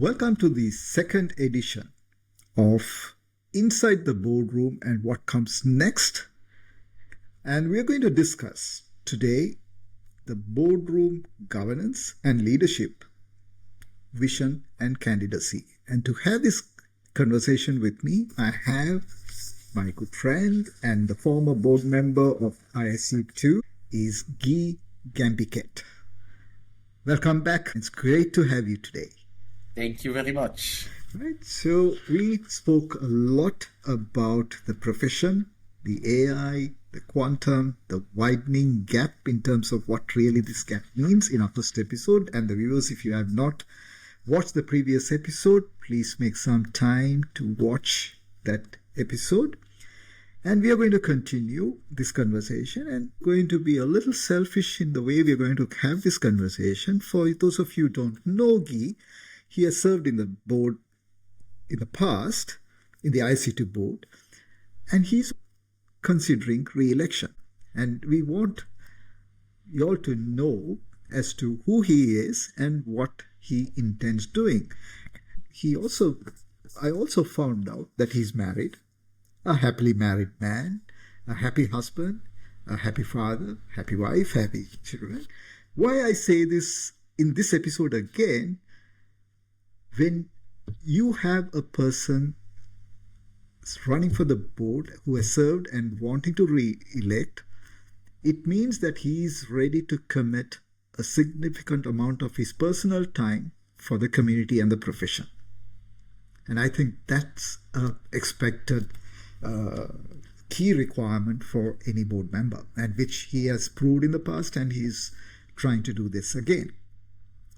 Welcome to the second edition of Inside the Boardroom and what comes next. And we're going to discuss today the boardroom governance and leadership, vision and candidacy. And to have this conversation with me, I have my good friend and the former board member of ISC2 is Guy Ngambeket. Welcome back. It's great to have you today. Thank you very much. Right. So we spoke a lot about the profession, the AI, the quantum, the widening gap in terms of what really this gap means in our first episode. And the viewers, if you have not watched the previous episode, please make some time to watch that episode. And we are going to continue this conversation and going to be a little selfish in the way we are going to have this conversation. For those of you who don't know Guy, he has served in the board in the past, in the IC2 board, and he's considering re-election. And we want you all to know as to who he is and what he intends doing. I also found out that he's married, a happily married man, a happy husband, a happy father, happy wife, happy children. Why I say this in this episode again, when you have a person running for the board who has served and wanting to re-elect, it means that he is ready to commit a significant amount of his personal time for the community and the profession. And I think that's an expected key requirement for any board member, and which he has proved in the past, and he's trying to do this again.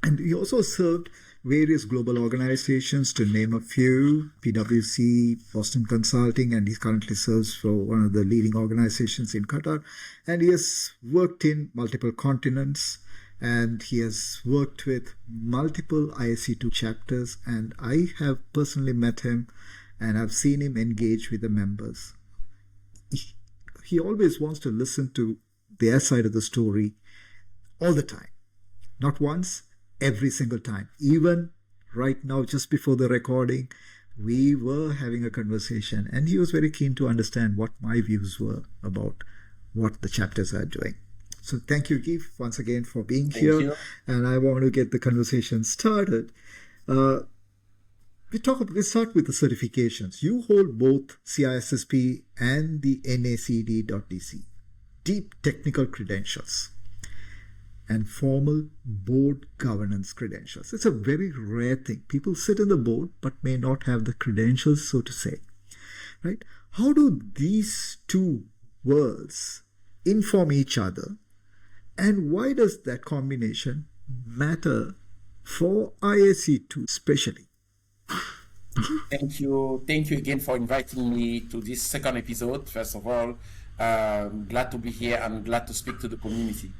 And he also served various global organizations, to name a few, PwC, Boston Consulting, and he currently serves for one of the leading organizations in Qatar. And he has worked in multiple continents, and he has worked with multiple ISC2 chapters, and I have personally met him, and I've seen him engage with the members. He always wants to listen to their side of the story all the time, not once, every single time. Even right now, just before the recording, we were having a conversation and he was very keen to understand what my views were about what the chapters are doing. So thank you, Guy, once again for being here. You. And I want to get the conversation started. We start with the certifications. You hold both CISSP and the NACD.DC, deep technical credentials, and formal board governance credentials. It's a very rare thing. People sit in the board but may not have the credentials, so to say. Right? How do these two worlds inform each other, and why does that combination matter for ISC2 especially? Thank you again for inviting me to this second episode. First of all, glad to be here and glad to speak to the community.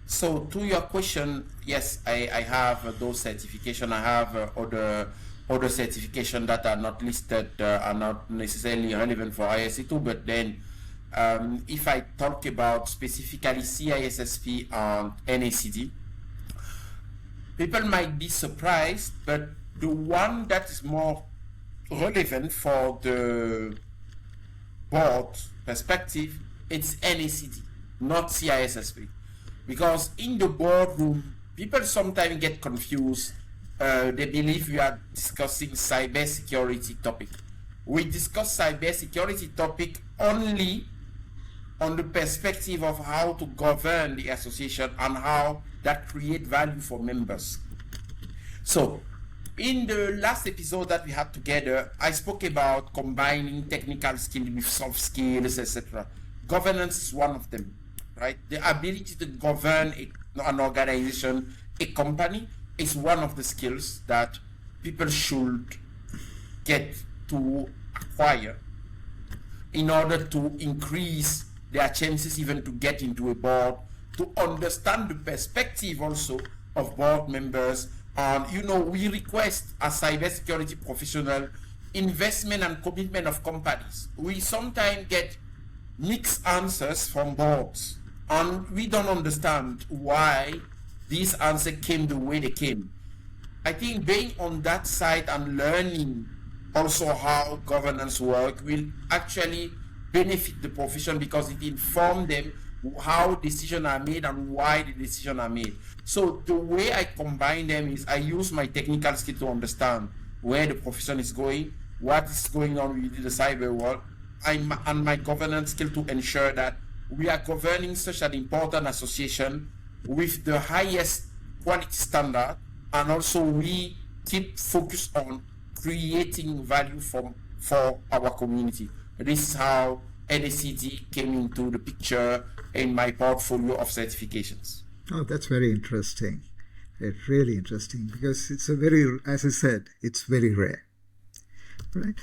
So to your question, yes, I have those certifications. I have other certifications that are not listed, are not necessarily relevant for ISC2, but then if I talk about specifically CISSP and NACD, people might be surprised, but the one that is more relevant for the board perspective, it's NACD, not CISSP. Because in the boardroom, people sometimes get confused. They believe we are discussing cybersecurity topic. We discuss cybersecurity topic only on the perspective of how to govern the association and how that create value for members. So, in the last episode that we had together, I spoke about combining technical skills with soft skills, etc. Governance is one of them, right? The ability to govern an organization, a company, is one of the skills that people should get to acquire in order to increase their chances even to get into a board, to understand the perspective also of board members. And we request as cybersecurity professional investment and commitment of companies. We sometimes get mixed answers from boards, and we don't understand why these answers came the way they came. I think being on that side and learning also how governance work will actually benefit the profession, because it informs them how decisions are made and why the decisions are made. So the way I combine them is I use my technical skill to understand where the profession is going, what is going on within the cyber world, and my governance skill to ensure that we are governing such an important association with the highest quality standard, and also we keep focused on creating value for our community. This is how NACD came into the picture in my portfolio of certifications. Oh, that's very interesting. It's really interesting because it's a very, as I said, it's very rare, right?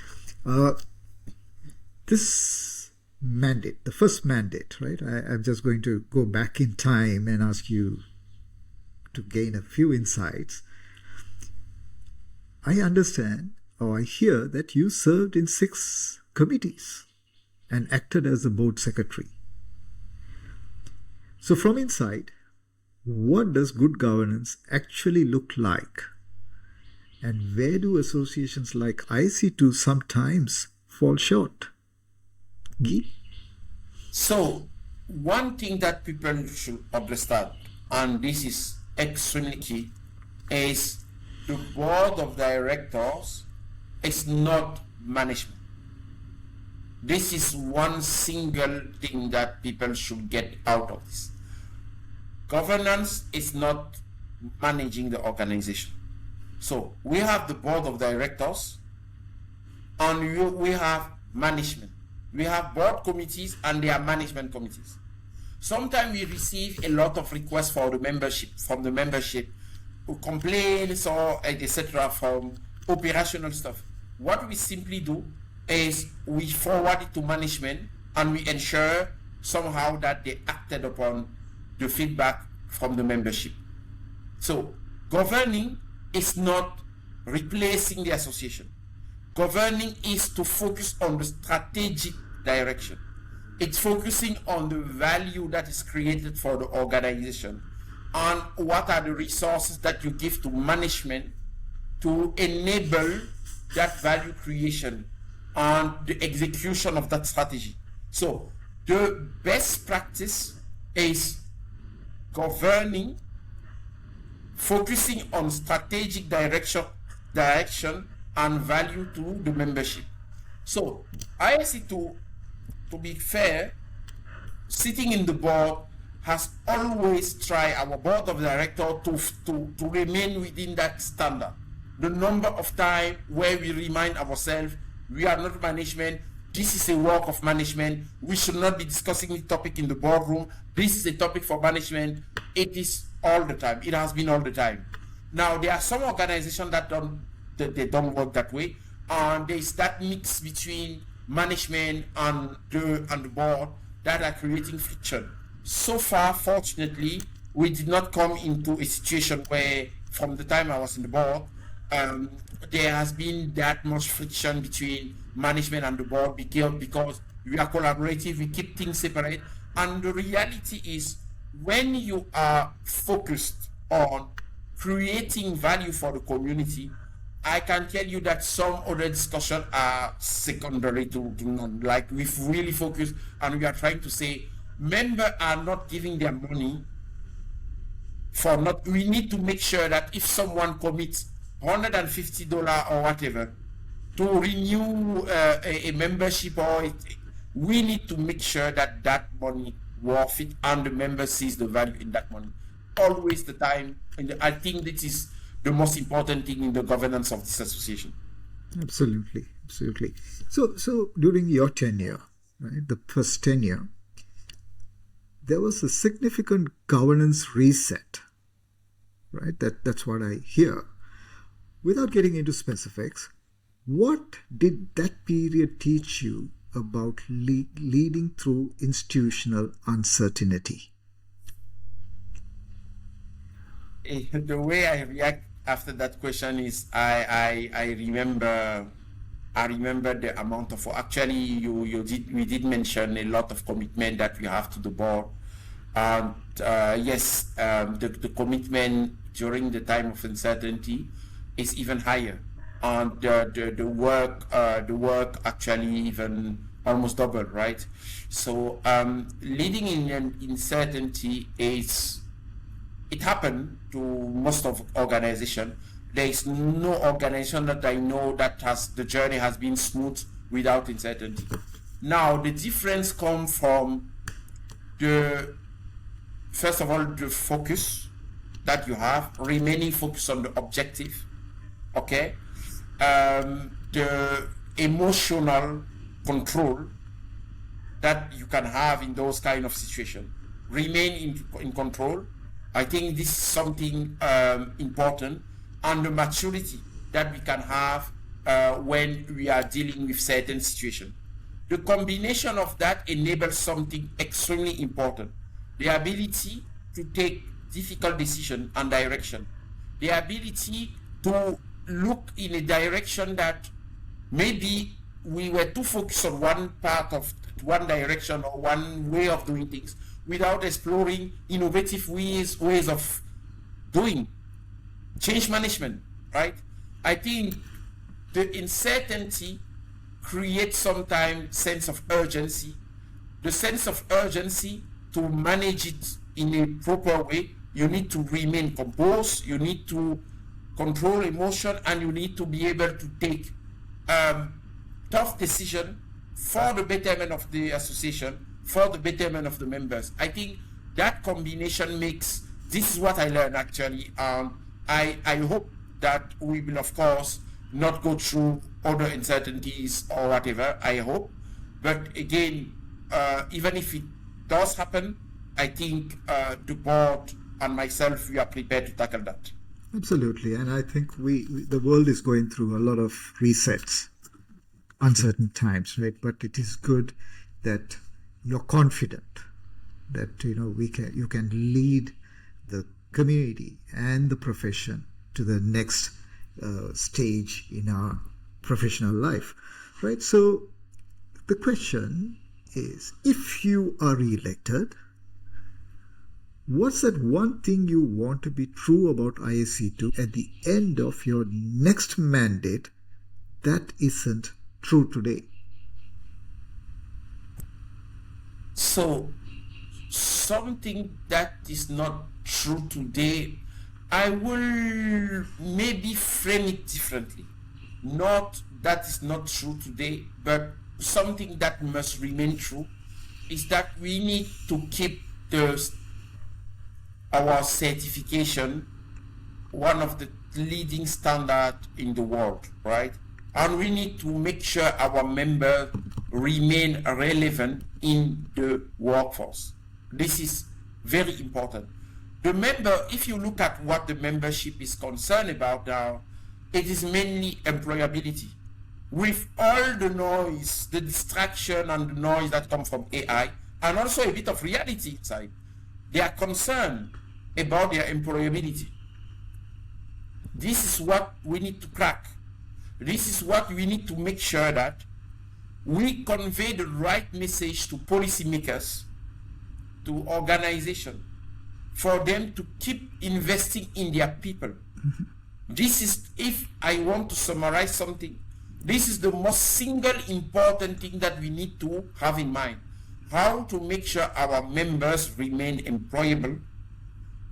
This mandate, the first mandate, right? I'm just going to go back in time and ask you to gain a few insights. I understand, or I hear that you served in 6 committees and acted as a board secretary. So from inside, what does good governance actually look like? And where do associations like IC2 sometimes fall short? Guy? So, one thing that people should understand, and this is extremely key, is the board of directors is not management. This is one single thing that people should get out of this. Governance is not managing the organization. So we have the board of directors and we have management. We have board committees and there are management committees. Sometimes we receive a lot of requests for the membership, from the membership, complaints or etc. from operational stuff. What we simply do is we forward it to management and we ensure somehow that they acted upon the feedback from the membership. So governing is not replacing the association. Governing is to focus on the strategic direction. It's focusing on the value that is created for the organization and what are the resources that you give to management to enable that value creation and the execution of that strategy. So the best practice is governing, focusing on strategic direction and value to the membership. So ISC, to be fair, sitting in the board has always tried, our board of directors, to remain within that standard. The number of times where we remind ourselves, we are not management, this is a work of management, we should not be discussing the topic in the boardroom, this is a topic for management. It is all the time, it has been all the time. Now there are some organizations that don't work that way, and there is that mix between management and the board that are creating friction. So far, fortunately, we did not come into a situation where, from the time I was in the board, there has been that much friction between management and the board because we are collaborative, we keep things separate. And the reality is, when you are focused on creating value for the community, I can tell you that some other discussions are secondary to none. Like, we've really focused and we are trying to say, members are not giving their money for not. We need to make sure that if someone commits $150 or whatever to renew a membership, we need to make sure that that money worth it and the member sees the value in that money. Always the time, and I think this is the most important thing in the governance of this association. Absolutely. So during your tenure, right, the first tenure, there was a significant governance reset, right? That's what I hear. Without getting into specifics, what did that period teach you about leading through institutional uncertainty? The way I react after that question is I remember the amount of, actually we did mention a lot of commitment that we have to the board, and yes, the commitment during the time of uncertainty is even higher, and the work actually even almost double, right? So leading in uncertainty it happened to most of organization. There is no organization that I know that the journey has been smooth without uncertainty. Now the difference comes from first of all, the focus that you have, remaining focused on the objective, okay? The emotional control that you can have in those kind of situations. Remain in control. I think this is something important, and the maturity that we can have when we are dealing with certain situations. The combination of that enables something extremely important. The ability to take difficult decision and direction. The ability to look in a direction that maybe we were too focused on one part of one direction or one way of doing things without exploring innovative ways of doing change management, right? I think the uncertainty creates sometimes sense of urgency. The sense of urgency, to manage it in a proper way, you need to remain composed, you need to control emotion, and you need to be able to take tough decision for the betterment of the association, for the betterment of the members. I think that combination makes, this is what I learned actually. I hope that we will, of course, not go through other uncertainties or whatever, I hope. But again, even if it does happen, I think the board and myself, we are prepared to tackle that. Absolutely, and I think the world is going through a lot of resets, uncertain times, right? But it is good that you're confident that you can lead the community and the profession to the next stage in our professional life, right? So the question is, if you are re-elected, what's that one thing you want to be true about ISC2 at the end of your next mandate that isn't true today? So, something that is not true today, I will maybe frame it differently. Not that is not true today, but something that must remain true is that we need to keep our certification one of the leading standard in the world, right? And we need to make sure our members remain relevant in the workforce. This is very important. The member, if you look at what the membership is concerned about now, it is mainly employability. With all the noise, the distraction and the noise that come from AI, and also a bit of reality inside, they are concerned about their employability. This is what we need to crack. This is what we need to make sure that we convey the right message to policymakers, to organizations, for them to keep investing in their people. This is, if I want to summarize something, this is the most single important thing that we need to have in mind. How to make sure our members remain employable,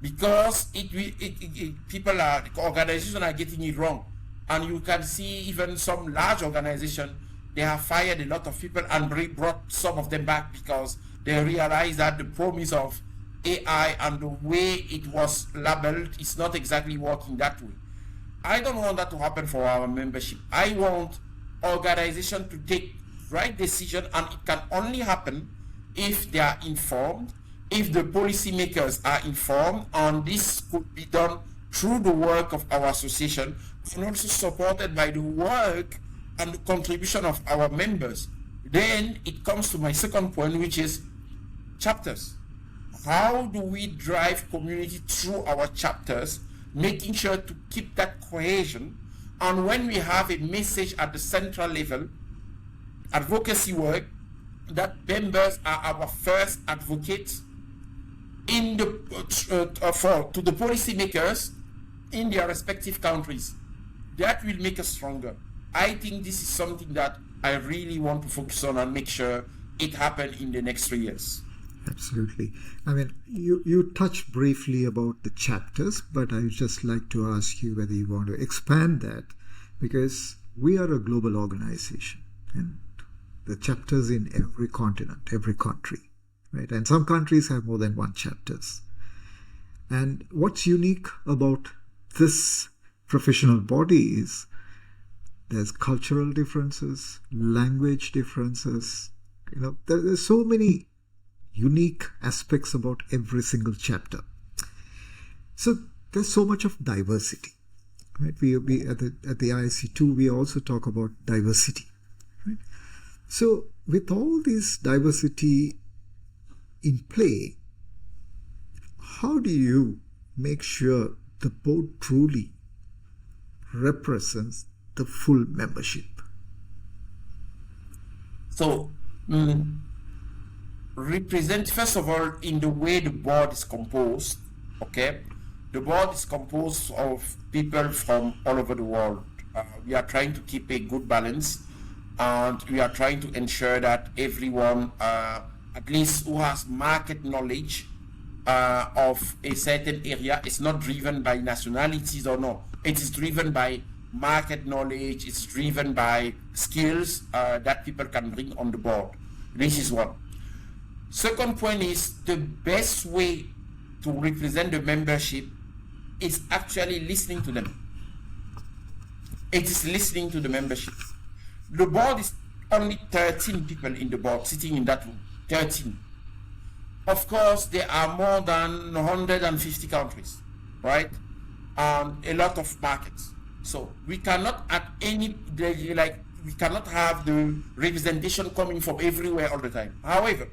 because organizations are getting it wrong. And you can see even some large organizations, they have fired a lot of people and brought some of them back because they realize that the promise of AI and the way it was labeled is not exactly working that way. I don't want that to happen for our membership. I want organizations to take right decision, and it can only happen if they are informed, if the policymakers are informed, and this could be done through the work of our association, and also supported by the work and the contribution of our members. Then it comes to my second point, which is chapters. How do we drive community through our chapters, making sure to keep that cohesion? And when we have a message at the central level, advocacy work, that members are our first advocates in the to the policymakers in their respective countries. that will make us stronger. I think this is something that I really want to focus on and make sure it happens in the next 3 years. Absolutely. I mean, you touched briefly about the chapters, but I would just like to ask you whether you want to expand that, because we are a global organization and the chapters in every continent, every country, right? And some countries have more than one chapters. And what's unique about this professional body is there's cultural differences, language differences, there's so many unique aspects about every single chapter. So there's so much of diversity, right? We at the IIC2, we also talk about diversity, right? So with all this diversity in play, how do you make sure the board truly represents the full membership? So, represent, first of all, in the way the board is composed, okay? The board is composed of people from all over the world. We are trying to keep a good balance, and we are trying to ensure that everyone, at least who has market knowledge of a certain area, is not driven by nationalities or no. It is driven by market knowledge, it's driven by skills that people can bring on the board. This is one. Second point is the best way to represent the membership is actually listening to them. It is listening to the membership. The board is only 13 people in the board sitting in that room, 13. Of course, there are more than 150 countries, right? And a lot of markets. So we cannot we cannot have the representation coming from everywhere all the time. However,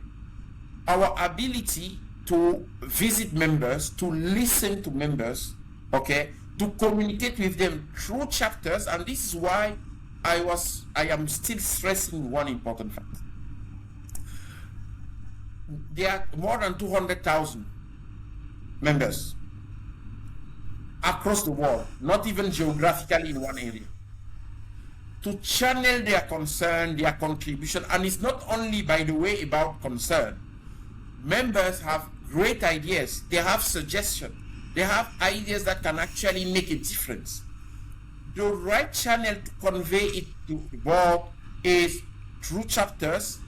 our ability to visit members, to listen to members, okay, to communicate with them through chapters, and this is why I am still stressing one important fact. There are more than 200,000 members across the world, not even geographically in one area. To channel their concern, their contribution, and it's not only, by the way, about concern. Members have great ideas, they have suggestions, they have ideas that can actually make a difference. The right channel to convey it to the board is through chapters,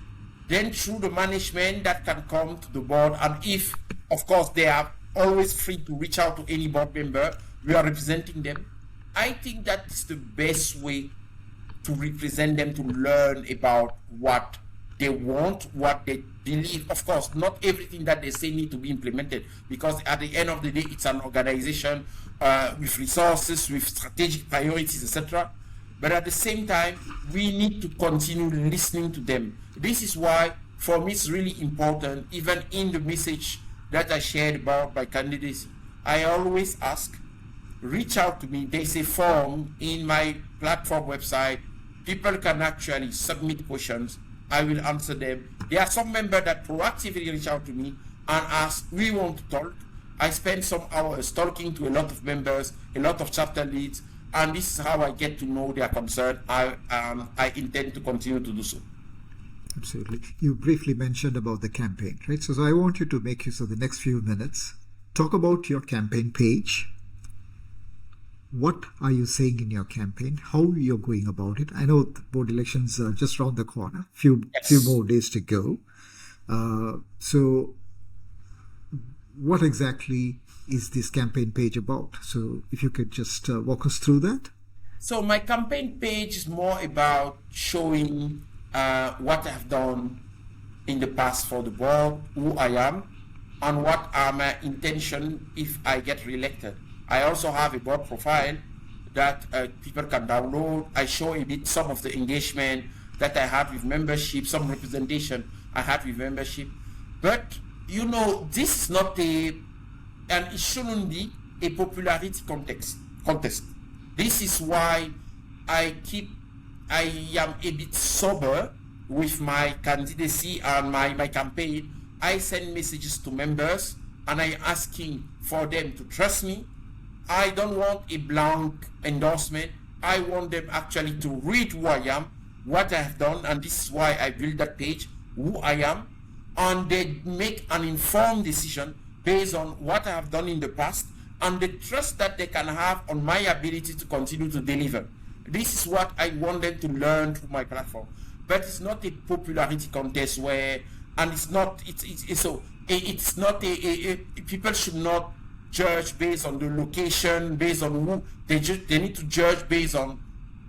then through the management that can come to the board, and if, of course, they are always free to reach out to any board member, we are representing them. I think that is the best way to represent them, to learn about what they want, what they believe. Of course, not everything that they say need to be implemented, because at the end of the day, it's an organization with resources, with strategic priorities, etc. But at the same time, we need to continue listening to them. This is why, for me, it's really important, even in the message that I shared about my candidacy, I always ask, reach out to me. There's a form in my platform website. People can actually submit questions. I will answer them. There are some members that proactively reach out to me and ask, we want to talk. I spend some hours talking to a lot of members, a lot of chapter leads, and this is how I get to know their concern. I intend to continue to do so. Absolutely. You briefly mentioned about the campaign, right? So I want you to make use of the next few minutes. Talk about your campaign page. What are you saying in your campaign? How you're going about it? I know the board elections are just around the corner. Few more days to go. So what exactly is this campaign page about? So if you could just walk us through that. So my campaign page is more about showing what I've done in the past for the board, who I am, and what are my intentions if I get re-elected. I also have a board profile that people can download. I show a bit some of the engagement that I have with membership, some representation I have with membership. But, this is not and it shouldn't be a popularity contest. This is why I am a bit sober with my candidacy and my campaign. I send messages to members and I'm asking for them to trust me. I don't want a blank endorsement. I want them actually to read who I am, what I have done, and this is why I built that page, who I am, and they make an informed decision based on what I have done in the past and the trust that they can have on my ability to continue to deliver. This is what I want them to learn through my platform. But it's not a popularity contest where, and it's not, it's not people should not judge based on the location, based on who, they need to judge based on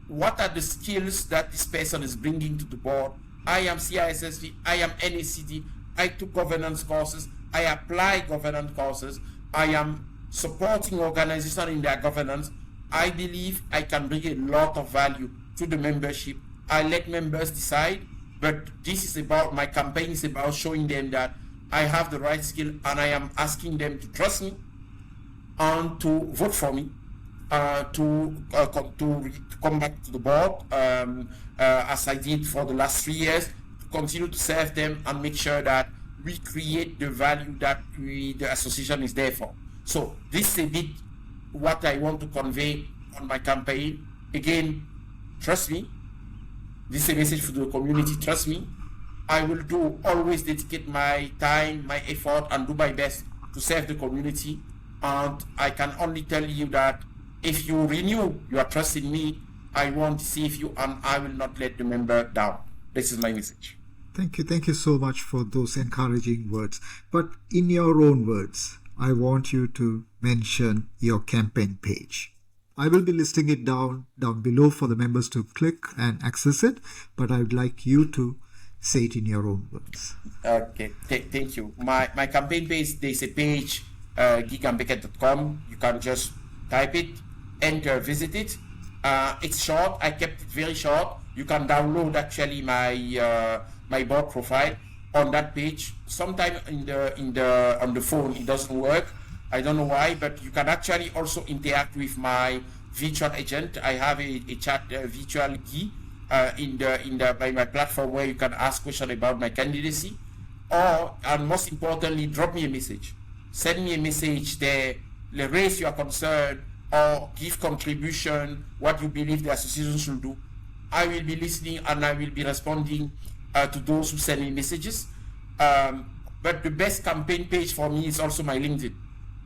what are the skills that this person is bringing to the board. I am CISSP, I am NACD, I took governance courses, I apply governance courses, I am supporting organizations in their governance. I believe I can bring a lot of value to the membership. I let members decide, but this is about, my campaign is about showing them that I have the right skill and I am asking them to trust me and to vote for me, to come back to the board as I did for the last 3 years, to continue to serve them and make sure that we create the value that the association is there for. So this is a bit what I want to convey on my campaign. Again, trust me. This is a message for the community. Trust me. I will always dedicate my time, my effort, and do my best to serve the community. And I can only tell you that if you renew your trust in me, I won't deceive you and I will not let the member down. This is my message. Thank you. Thank you so much for those encouraging words. But in your own words, I want you to mention your campaign page. I will be listing it down below for the members to click and access it, but I would like you to say it in your own words. Okay, thank you. My campaign page, there's a page, guygambeket.com. You can just type it, enter, visit it. It's short. I kept it very short. You can download actually my board profile on that page. Sometime on the phone it doesn't work. I don't know why, but you can actually also interact with my virtual agent. I have a chat virtual key by my platform where you can ask questions about my candidacy, and most importantly, drop me a message. Send me a message there, raise your concern or give contribution, what you believe the association should do. I will be listening and I will be responding to those who send me messages. But the best campaign page for me is also my LinkedIn.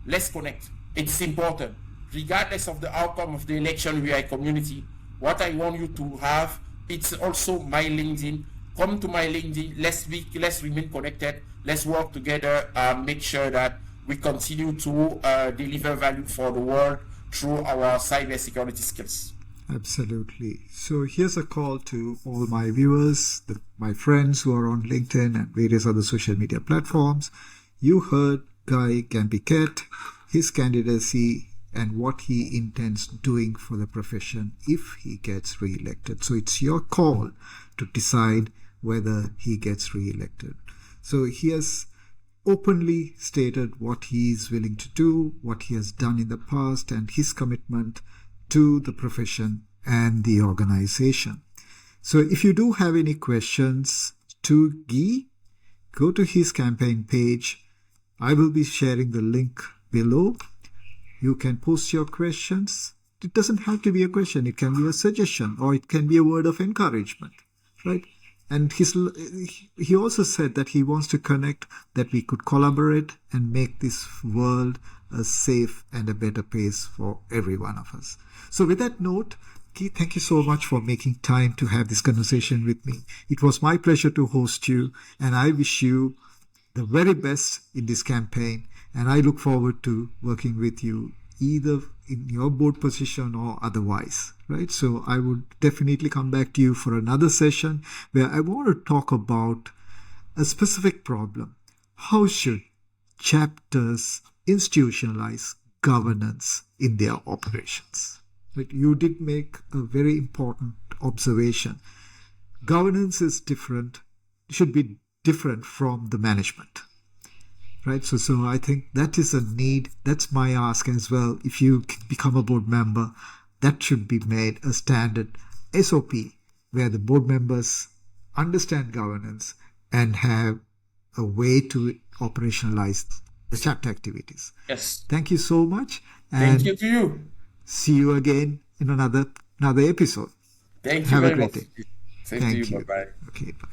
Let's connect. It's important. Regardless of the outcome of the election, we are a community. What I want you to have, it's also my LinkedIn. Come to my LinkedIn. Let's remain connected. Let's work together and make sure that we continue to deliver value for the world through our cybersecurity skills. Absolutely. So here's a call to all my viewers, my friends who are on LinkedIn and various other social media platforms. You heard Guy Ngambeket, his candidacy, and what he intends doing for the profession if he gets re-elected. So it's your call to decide whether he gets re-elected. So he has openly stated what he is willing to do, what he has done in the past, and his commitment to the profession and the organization. So if you do have any questions to Guy, go to his campaign page. I will be sharing the link below. You can post your questions. It doesn't have to be a question. It can be a suggestion or it can be a word of encouragement, right? And he also said that he wants to connect, that we could collaborate and make this world a safe and a better place for every one of us. So with that note, Keith, thank you so much for making time to have this conversation with me. It was my pleasure to host you, and I wish you the very best in this campaign. And I look forward to working with you either in your board position or otherwise, right? So I would definitely come back to you for another session where I want to talk about a specific problem. How should chapters institutionalize governance in their operations? But you did make a very important observation. Governance is different, should be different from the management. Right, so I think that is a need. That's my ask as well. If you become a board member, that should be made a standard SOP where the board members understand governance and have a way to operationalize the chapter activities. Yes. Thank you so much. And thank you to you. See you again in another another episode. Thank you Have a very great much. day. Same to Thank you. you. Bye bye. Okay, bye.